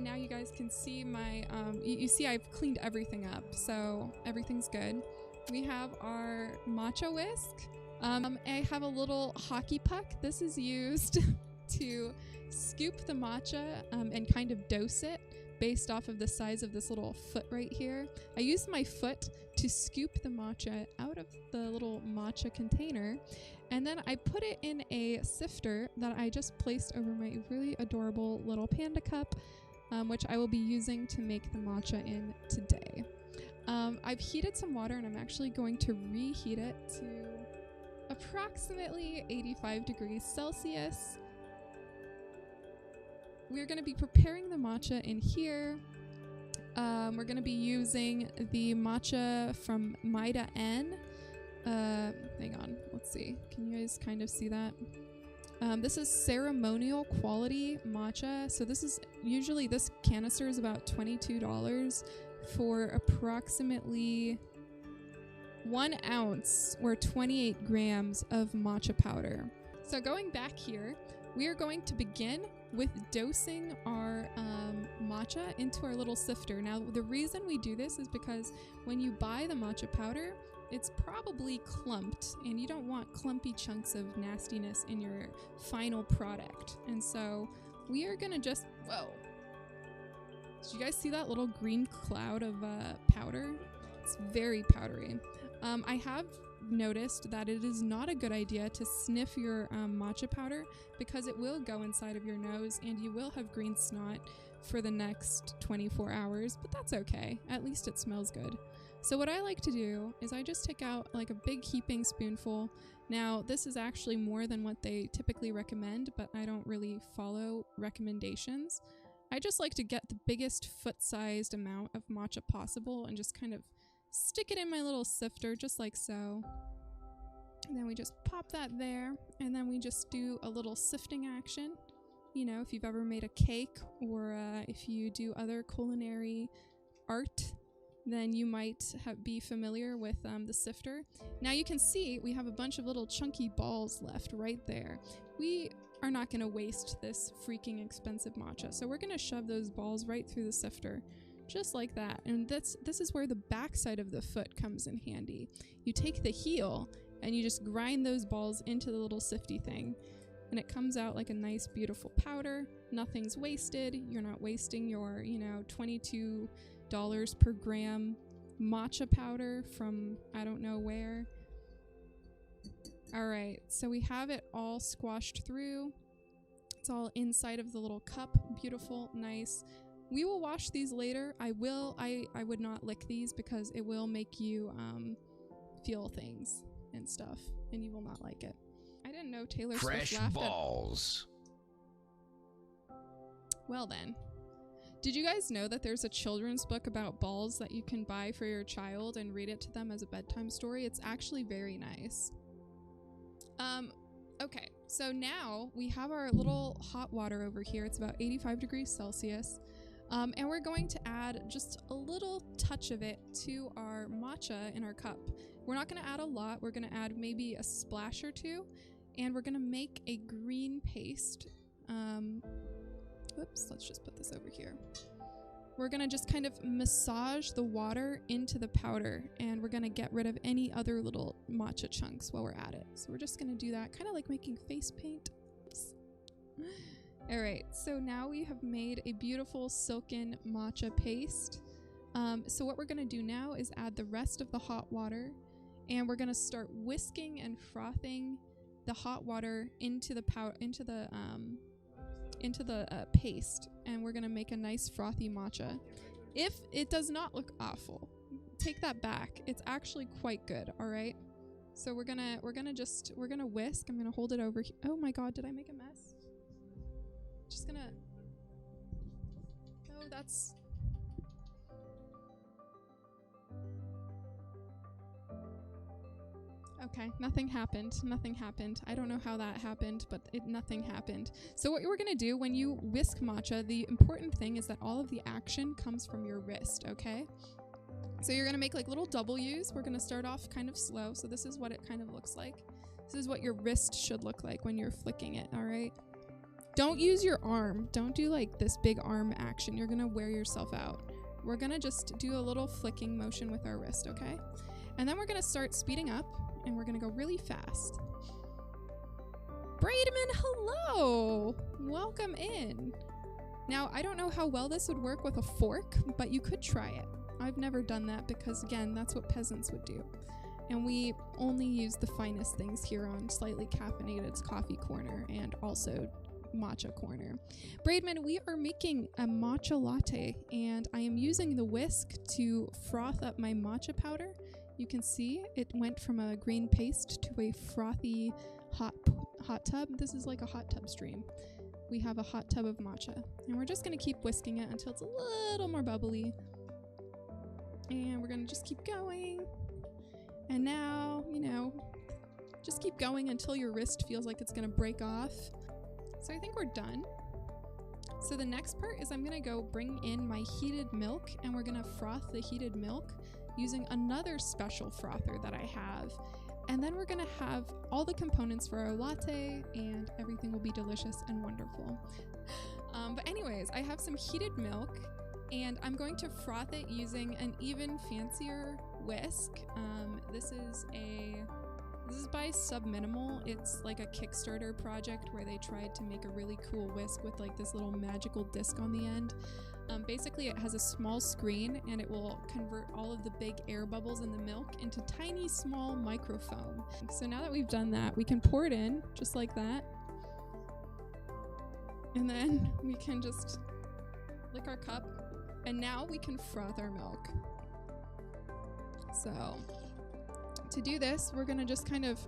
now you guys can see my, you see I've cleaned everything up, so everything's good. We have our matcha whisk. I have a little hockey puck. This is used to scoop the matcha and kind of dose it based off of the size of this little foot right here. I use my foot to scoop the matcha out of the little matcha container, and then I put it in a sifter that I just placed over my really adorable little panda cup, which I will be using to make the matcha in today. I've heated some water and I'm actually going to reheat it to approximately 85 degrees Celsius. We're going to be preparing the matcha in here. We're going to be using the matcha from Maida N. Hang on, let's see. Can you guys kind of see that? This is ceremonial quality matcha. So this is usually, this canister is about $22 for approximately 1 ounce or 28 grams of matcha powder. So going back here, we are going to begin with dosing our matcha into our little sifter. Now, the reason we do this is because when you buy the matcha powder, it's probably clumped, and you don't want clumpy chunks of nastiness in your final product. And so we are gonna just, whoa. Did you guys see that little green cloud of powder? It's very powdery. I have noticed that it is not a good idea to sniff your matcha powder because it will go inside of your nose and you will have green snot for the next 24 hours, but that's okay. At least it smells good. So what I like to do is I just take out like a big heaping spoonful. Now, this is actually more than what they typically recommend, but I don't really follow recommendations. I just like to get the biggest foot-sized amount of matcha possible and just kind of stick it in my little sifter, just like so. And then we just pop that there, and then we just do a little sifting action. You know, if you've ever made a cake or if you do other culinary art, then you might be familiar with the sifter. Now you can see we have a bunch of little chunky balls left right there. We are not going to waste this freaking expensive matcha, so we're going to shove those balls right through the sifter. Just like that. And this is where the backside of the foot comes in handy. You take the heel and you just grind those balls into the little sifty thing. And it comes out like a nice, beautiful powder. Nothing's wasted. You're not wasting your, $22 per gram matcha powder from I don't know where. Alright, so we have it all squashed through. It's all inside of the little cup. Beautiful, nice. We will wash these later. I would not lick these because it will make you feel things and stuff, and you will not like it. I didn't know Taylor Swift laughed at... balls. Well then. Did you guys know that there's a children's book about balls that you can buy for your child and read it to them as a bedtime story? It's actually very nice. Okay, so now we have our little hot water over here. It's about 85 degrees Celsius. And we're going to add just a little touch of it to our matcha in our cup. We're not going to add a lot. We're going to add maybe a splash or two. And we're going to make a green paste. Whoops, let's just put this over here. We're going to just kind of massage the water into the powder. And we're going to get rid of any other little matcha chunks while we're at it. So we're just going to do that, kind of like making face paint. Oops. Alright, so now we have made a beautiful silken matcha paste. So what we're going to do now is add the rest of the hot water, and we're going to start whisking and frothing the hot water into the paste, and we're going to make a nice frothy matcha. If it does not look awful, take that back. It's actually quite good, alright? So we're gonna whisk. I'm gonna hold it over here. Oh my god, did I make a mess? Just gonna... Oh, that's... Okay, nothing happened. Nothing happened. I don't know how that happened, but nothing happened. So what we're gonna do when you whisk matcha, the important thing is that all of the action comes from your wrist, okay? So you're gonna make like little W's. We're gonna start off kind of slow. So this is what it kind of looks like. This is what your wrist should look like when you're flicking it, alright? Don't use your arm. Don't do like this big arm action. You're gonna wear yourself out. We're gonna just do a little flicking motion with our wrist, okay? And then we're gonna start speeding up and we're gonna go really fast. Braidman, hello! Welcome in. Now, I don't know how well this would work with a fork, but you could try it. I've never done that because, again, that's what peasants would do. And we only use the finest things here on Slightly Caffeinated's Coffee Corner and also Matcha Corner. Braidman, we are making a matcha latte, and I am using the whisk to froth up my matcha powder. You can see it went from a green paste to a frothy hot tub. This is like a hot tub stream. We have a hot tub of matcha, and we're just going to keep whisking it until it's a little more bubbly. And we're going to just keep going. And now, you know, just keep going until your wrist feels like it's going to break off. So I think we're done. So the next part is I'm going to go bring in my heated milk, and we're going to froth the heated milk using another special frother that I have. And then we're going to have all the components for our latte, and everything will be delicious and wonderful. But anyways, I have some heated milk, and I'm going to froth it using an even fancier whisk. This is by Subminimal. It's like a Kickstarter project where they tried to make a really cool whisk with like this little magical disc on the end. Basically, it has a small screen, and it will convert all of the big air bubbles in the milk into tiny, small microfoam. So now that we've done that, we can pour it in just like that. And then we can just lick our cup, and now we can froth our milk. So to do this, we're gonna just kind of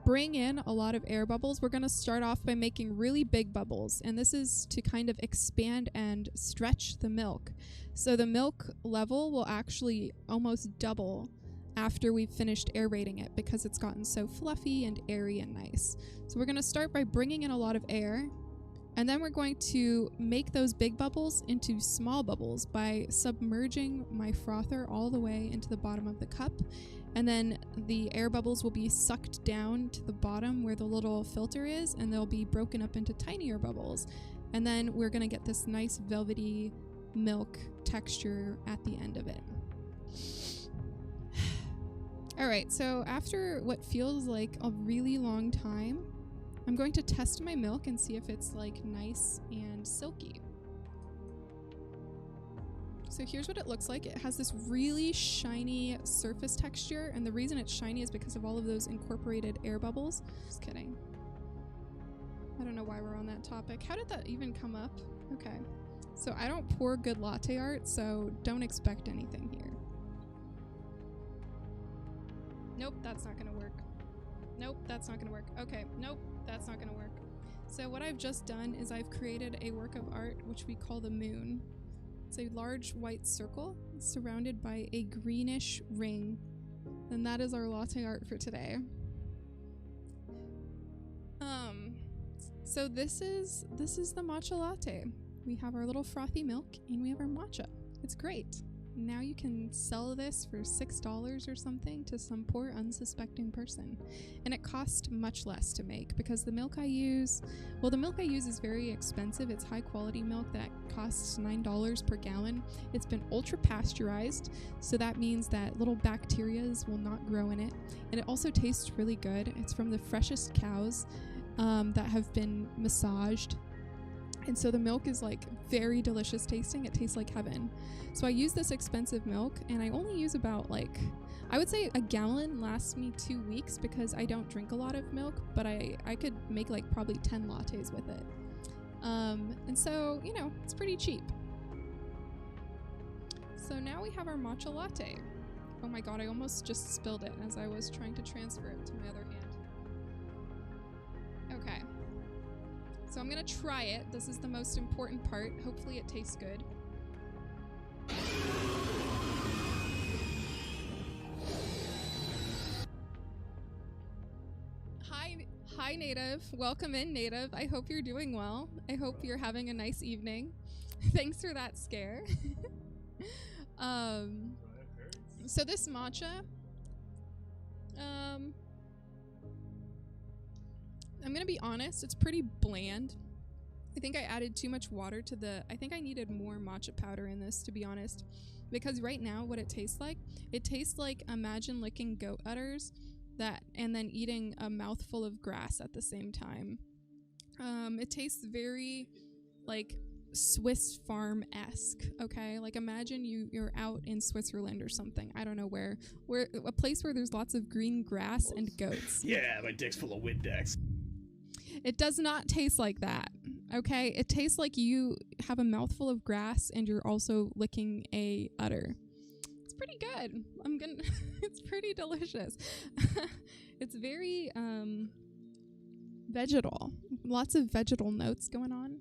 bring in a lot of air bubbles. We're gonna start off by making really big bubbles, and this is to kind of expand and stretch the milk. So the milk level will actually almost double after we've finished aerating it because it's gotten so fluffy and airy and nice. So we're gonna start by bringing in a lot of air, and then we're going to make those big bubbles into small bubbles by submerging my frother all the way into the bottom of the cup. And then the air bubbles will be sucked down to the bottom where the little filter is, and they'll be broken up into tinier bubbles. And then we're gonna get this nice velvety milk texture at the end of it. All right, so after what feels like a really long time, I'm going to test my milk and see if it's like nice and silky. So here's what it looks like. It has this really shiny surface texture, and the reason it's shiny is because of all of those incorporated air bubbles. Just kidding. I don't know why we're on that topic. How did that even come up? Okay. So I don't pour good latte art, so don't expect anything here. Nope, that's not gonna work. Nope, that's not gonna work. Okay, nope, that's not gonna work. So what I've just done is I've created a work of art which we call the moon. It's a large white circle surrounded by a greenish ring. And that is our latte art for today. So this is the matcha latte. We have our little frothy milk, and we have our matcha. It's great. Now you can sell this for $6 or something to some poor unsuspecting person. And it costs much less to make because the milk I use is very expensive. It's high quality milk that costs $9 per gallon. It's been ultra pasteurized, so that means that little bacterias will not grow in it. And it also tastes really good. It's from the freshest cows that have been massaged. And so the milk is like very delicious tasting. It tastes like heaven. So I use this expensive milk, and I only use about I would say a gallon lasts me 2 weeks because I don't drink a lot of milk, but I could make like probably 10 lattes with it. And so, you know, it's pretty cheap. So now we have our matcha latte. Oh my God, I almost just spilled it as I was trying to transfer it to my other hand. Okay. So I'm gonna try it. This is the most important part. Hopefully it tastes good. Hi Native. Welcome in, Native. I hope you're doing well. I hope you're having a nice evening. Thanks for that scare. So this matcha, I'm gonna be honest, it's pretty bland. I think I added too much water to the, I think I needed more matcha powder in this, to be honest. Because right now what it tastes like imagine licking goat udders and then eating a mouthful of grass at the same time. It tastes very like Swiss farm-esque, okay? Like imagine you're out in Switzerland or something. I don't know where a place where there's lots of green grass and goats. Yeah, my dick's full of Windex. It does not taste like that, okay? It tastes like you have a mouthful of grass and you're also licking a udder. It's pretty good. It's pretty delicious. It's very vegetal. Lots of vegetal notes going on.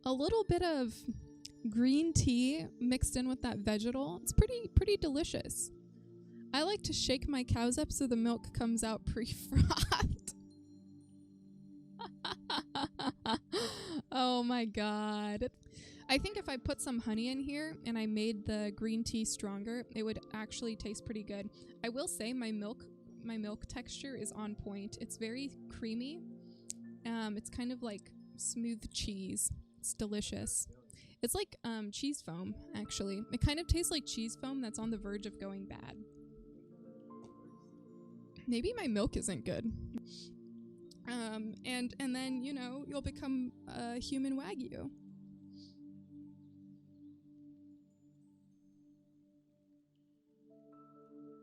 A little bit of green tea mixed in with that vegetal. It's pretty delicious. I like to shake my cows up so the milk comes out pre-frothed. Oh my god. I think if I put some honey in here and I made the green tea stronger, it would actually taste pretty good. I will say my milk texture is on point. It's very creamy. It's kind of like smooth cheese. It's delicious. It's like cheese foam, actually. It kind of tastes like cheese foam that's on the verge of going bad. Maybe my milk isn't good. And then, you know, you'll become a human Wagyu.